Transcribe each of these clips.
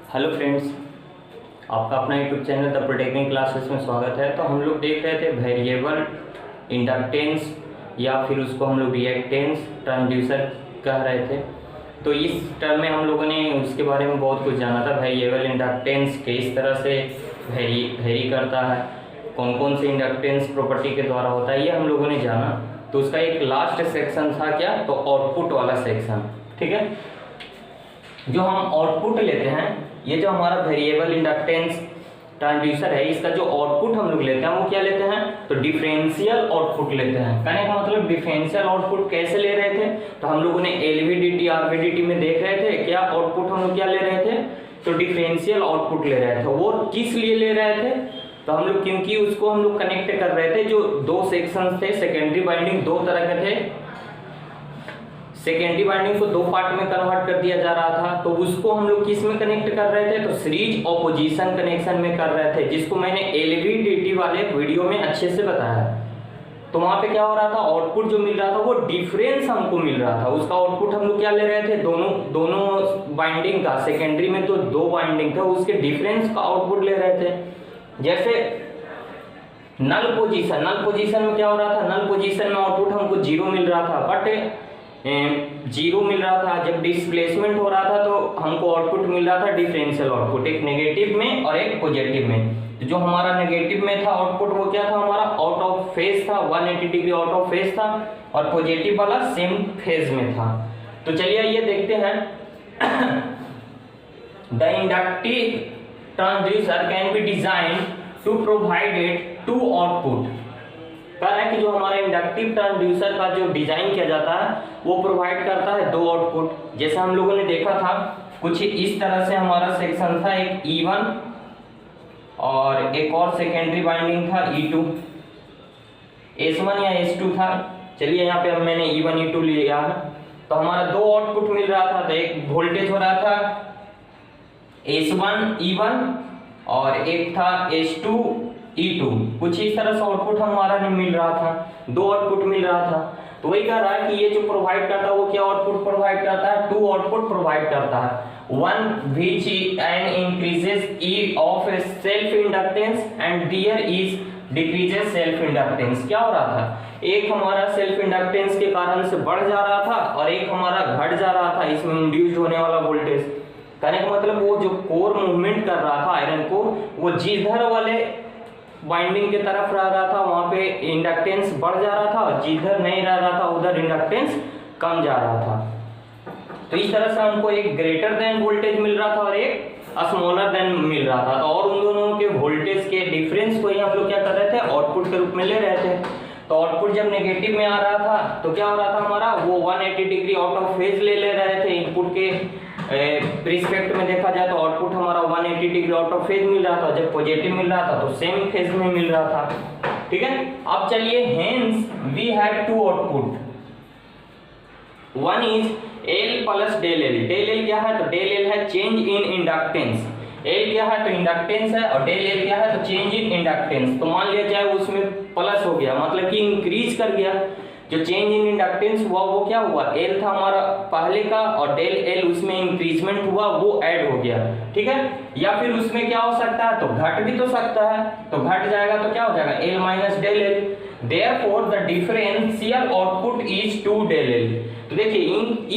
Hello friends, आपका अपना YouTube channel the प्रोटेक्निक classes में स्वागत है। तो हम लोग देख रहे थे वेरिएबल इंडक्टेंस या फिर उसको हम लोग रिएक्टेंस ट्रांसड्यूसर कह रहे थे। तो इस टर्म में हम लोगों ने उसके बारे में बहुत कुछ जाना था। वेरिएबल इंडक्टेंस किस तरह से वेरी करता है, कौन कौन से इंडक्टेंस प्रॉपर्टी के द्वारा होता है, ये हम लोगों ने जाना। तो उसका एक लास्ट सेक्शन था क्या, तो आउटपुट वाला सेक्शन। ठीक है, जो हम आउटपुट लेते हैं, ये जो हमारा वेरिएबल इंडक्टेंस ट्रांसड्यूसर है, इसका जो आउटपुट हम लोग लेते हैं वो क्या लेते हैं, तो डिफरेंशियल आउटपुट लेते हैं। कहने का मतलब डिफरेंशियल आउटपुट कैसे ले रहे थे, तो हम लोगों ने एलवीडीटी आरवीडीटी में देख रहे थे क्या आउटपुट हम लोग क्या ले रहे थे, तो डिफरेंशियल आउटपुट ले रहे थे। वो किस लिए ले रहे थे, तो हम लोग क्योंकि उसको हम लोग कनेक्ट कर रहे थे। जो दो सेक्शन थे, सेकेंडरी बाइंडिंग दो तरह के थे, सेकेंडरी बाइंडिंग को दो पार्ट में कन्वर्ट कर दिया जा रहा था। तो उसको हम लोग किस में कनेक्ट कर रहे थे, तो सीरीज ऑपोजिशन कनेक्शन में कर रहे थे, जिसको मैंने एलवीडीटी वाले वीडियो में अच्छे से बताया। तो वहां पे क्या हो रहा था, आउटपुट जो मिल रहा था वो डिफरेंस हमको मिल रहा था। उसका आउटपुट हम लोग क्या ले रहे थे, दोनों बाइंडिंग का, सेकेंडरी में तो दो बाइंडिंग था, उसके डिफरेंस का आउटपुट ले रहे थे। जैसे नल पोजीशन में क्या हो रहा था, नल पोजीशन में आउटपुट हमको जीरो मिल रहा था, बट जीरो मिल रहा था। जब डिस्प्लेसमेंट हो रहा था तो हमको आउटपुट मिल रहा था डिफरेंशियल आउटपुट, एक नेगेटिव में और एक पॉजिटिव में। तो जो हमारा नेगेटिव में था आउटपुट वो क्या था, हमारा आउट ऑफ फेज था, 180 डिग्री आउट ऑफ फेज था, और पॉजिटिव वाला सेम फेज में था। तो चलिए ये देखते हैं। The inductive transducer can be design to provided to output. कह रहा है कि जो हमारा इंडक्टिव ट्रांसड्यूसर का जो डिजाइन किया जाता है वो प्रोवाइड करता है दो आउटपुट। जैसे हम लोगों ने देखा था कुछ इस तरह से हमारा सेक्शन था, एक E1 और एक और सेकेंडरी बाइंडिंग था E2, S1 या S2 था। चलिए यहाँ पे अब मैंने E1 E2 लिया है। तो हमारा दो आउटपुट मिल रहा था, तो एक वोल्टेज हो रहा था S1 E1 और एक था S2 E2। कुछ इस तरह से आउटपुट हमारा मिल रहा था, दो आउटपुट मिल रहा था। तो वही कह रहा है कि ये जो प्रोवाइड करता है वो क्या आउटपुट प्रोवाइड करता है, टू आउटपुट प्रोवाइड करता है। One which N increases E of self inductance and their is decreases self inductance. क्या हो रहा था, एक हमारा सेल्फ इंडक्टेंस के कारण से बढ़ जा रहा था और एक हमारा घट जा रहा था, इसमें इंड्यूस्ड होने वाला वोल्टेज। कहने का मतलब वो जो कोर मूवमेंट कर रहा था आयरन को, वो जिधर वाले बाइंडिंग के तरफ रह रहा था वहां पे इंडक्टेंस बढ़ जा रहा था, और जिधर नहीं रह रहा था उधर इंडक्टेंस कम जा रहा था। तो इस तरह से हमको एक ग्रेटर देन वोल्टेज मिल रहा था और एक स्मॉलर देन मिल रहा था। तो और उन दोनों के वोल्टेज के डिफरेंस को ही हम लोग क्या कर रहे थे, आउटपुट के रूप में ले रहे थे। तो आउटपुट जब नेगेटिव में आ रहा था तो क्या हो रहा था, हमारा वो 180 डिग्री आउट ऑफ फेज ले रहे थे। इनपुट के रिस्पेक्ट में देखा जाए तो आउटपुट हमारा 180 डिग्री आउट ऑफ फेज मिल रहा था, जब पॉजिटिव मिल रहा था तो सेम फेज में मिल रहा था। ठीक है, अब चलिए hence we have two output, one is L plus del L। Del L क्या है, तो डेल L है चेंज इन इंडक्टेंस। L क्या है, तो इंडक्टेंस है, और डेल L क्या है, तो चेंज इन इंडक्टेंस। तो मान लिया जाए उसमें प्लस हो गया, मतलब कि इंक्रीज कर गया। जो चेंज इन इंडक्टेंस हुआ वो क्या हुआ, L था हमारा पहले का, और डेल L उसमें इंक्रीजमेंट हुआ, वो ऐड हो गया। ठीक है, या फिर उसमें क्या हो सकता है, तो घट भी तो सकता है। तो घट जाएगा तो क्या हो जाएगा, L minus del L। Therefore the differential output is 2 del L। तो देखिए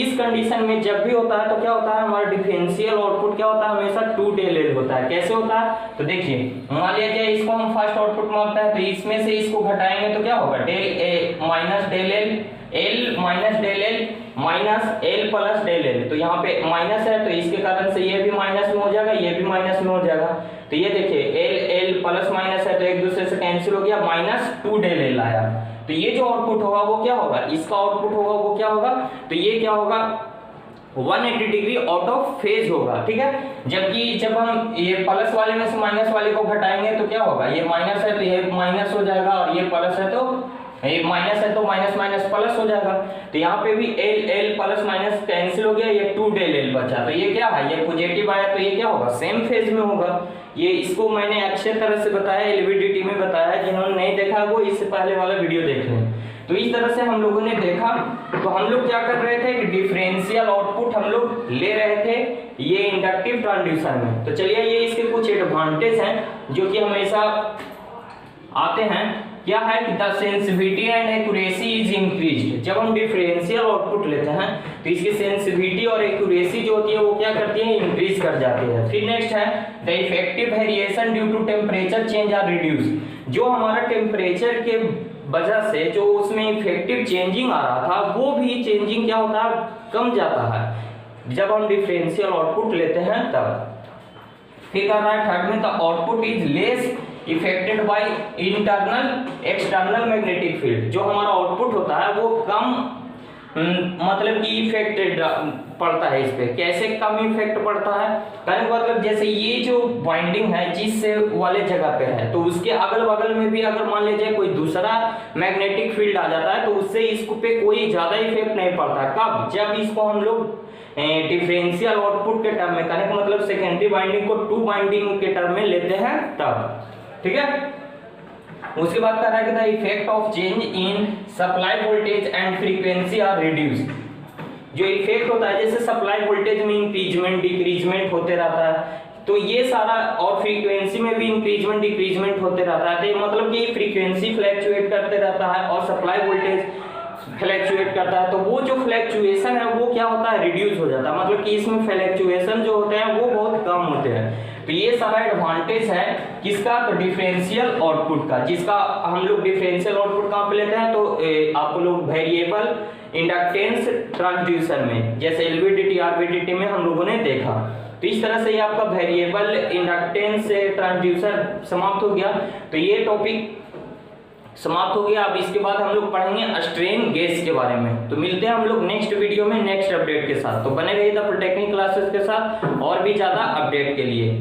इस कंडीशन में जब भी होता है तो क्या होता है, हमारा डिफरेंशियल आउटपुट क्या होता है, हमेशा 2 del L होता है। कैसे होता है, तो देखिए मान लिया जाए इसको हम फर्स्ट आउटपुट मानते हैं, तो इसमें से इसको घटाएंगे तो क्या होगा, del A minus del L, L minus del L minus L plus del L। तो यहाँ पे माइनस है तो इसके कारण से ये भी माइनस में हो जाएगा, ये भी माइनस में हो जाएगा। तो ये देखिए L प्लस माइनस है तो एक दूसरे से कैंसिल हो गया, माइनस 2 del L आया। तो ये जो आउटपुट होगा वो क्या होगा, इसका आउटपुट होगा वो क्या होगा, तो ये क्या होगा, 180 डिग्री आउट ऑफ फेज होगा। ठीक है, जबकि जब हम ये प्लस वाले में से माइनस वाले को घटाएंगे तो क्या होगा, ये माइनस है तो ये माइनस हो जाएगा, और ये प्लस है तो ये माइनस है तो माइनस माइनस प्लस हो जाएगा। तो यहाँ पे भी L प्लस माइनस कैंसिल हो गया, ये 2 del L बचा। तो ये क्या है, ये पॉजिटिव आया तो ये क्या होगा, सेम फेज में होगा। ये इसको मैंने अच्छे तरह से बताया, एलवीडीटी में बताया, जिन्होंने नहीं देखा वो इससे पहले वाला वीडियो देख लें। तो इस तरह से हम लोगों ने देखा। तो हम लोग क्या कर रहे थे कि डिफरेंशियल आउटपुट हम लोग ले रहे थे ये इंडक्टिव ट्रांसड्यूसर में। तो चलिए ये इसके कुछ एडवांटेज हैं जो कि हमेशा आते हैं। क्या है कि the sensitivity and accuracy is increased. जब हम डिफरेंशियल आउटपुट लेते हैं तो इसकी सेंसिटिविटी और एक्यूरेसी जो होती है वो क्या करती है, इंक्रीज कर जाती है। फिर नेक्स्ट है the effective variation due to temperature change are reduce. जो हमारा टेम्परेचर के वजह से जो उसमें इफेक्टिव चेंजिंग आ रहा था वो भी चेंजिंग क्या होता है, कम जाता है जब हम डिफरेंशियल आउटपुट लेते हैं तब। फिर कर रहा है थर्ड में the output is less affected by internal external magnetic field. जो हमारा आउटपुट होता है वो कम मतलब कि इफेक्टेड पड़ता है इस पे। कैसे कम इफेक्ट पड़ता है, कहने का मतलब जैसे ये जो वाइंडिंग है जिस वाले जगह पे है तो उसके अगल बगल में भी अगर मान लीजिए कोई दूसरा मैग्नेटिक फील्ड आ जाता है तो उससे इसको पे कोई ज्यादा इफेक्ट नहीं पड़ता। कब, जब इसको हम लोग डिफरेंशियल आउटपुट के टर्म में, कहने का मतलब सेकेंडरी वाइंडिंग को टू वाइंडिंग के टर्म में लेते हैं तब। ठीक है, उसके बाद कर रहा है कि the effect of change in supply voltage and frequency are reduced. जो इफेक्ट होता है जैसे सप्लाई वोल्टेज में इंक्रीजमेंट डिक्रीजमेंट होते रहता है तो ये सारा, और फ्रीक्वेंसी में भी इंक्रीजमेंट डिक्रीजमेंट होते रहता है। तो मतलब कि फ्रीक्वेंसी फ्लैक्चुएट करते रहता है और सप्लाई वोल्टेज फ्लैक्चुएट करता है। तो वो जो फ्लैक्चुएशन है वो क्या होता है, रिड्यूस हो जाता है। मतलब कि इसमें फ्लैक्चुएशन जो होते हैं वो बहुत कम होते हैं। तो ये सारा एडवांटेज है किसका, तो डिफरेंशियल आउटपुट का। जिसका हम लोग डिफरेंशियल आउटपुट कहाँ पे लेते हैं तो आप लोग वेरिएबल इंडक्टेंस ट्रांसड्यूसर में, जैसे एलवीडीटी आरवीडीटी में हम लोगों ने देखा। तो इस तरह से ये आपका वेरिएबल इंडक्टेंस ट्रांसड्यूसर समाप्त हो गया। तो ये टॉपिक समाप्त हो गया। अब इसके बाद हम लोग पढ़ेंगे स्ट्रेन गेज के बारे में। तो मिलते हैं हम लोग नेक्स्ट वीडियो में नेक्स्ट अपडेट के साथ। तो बने रहिए द पॉलिटेक्निक क्लासेस के साथ और भी ज्यादा अपडेट के लिए।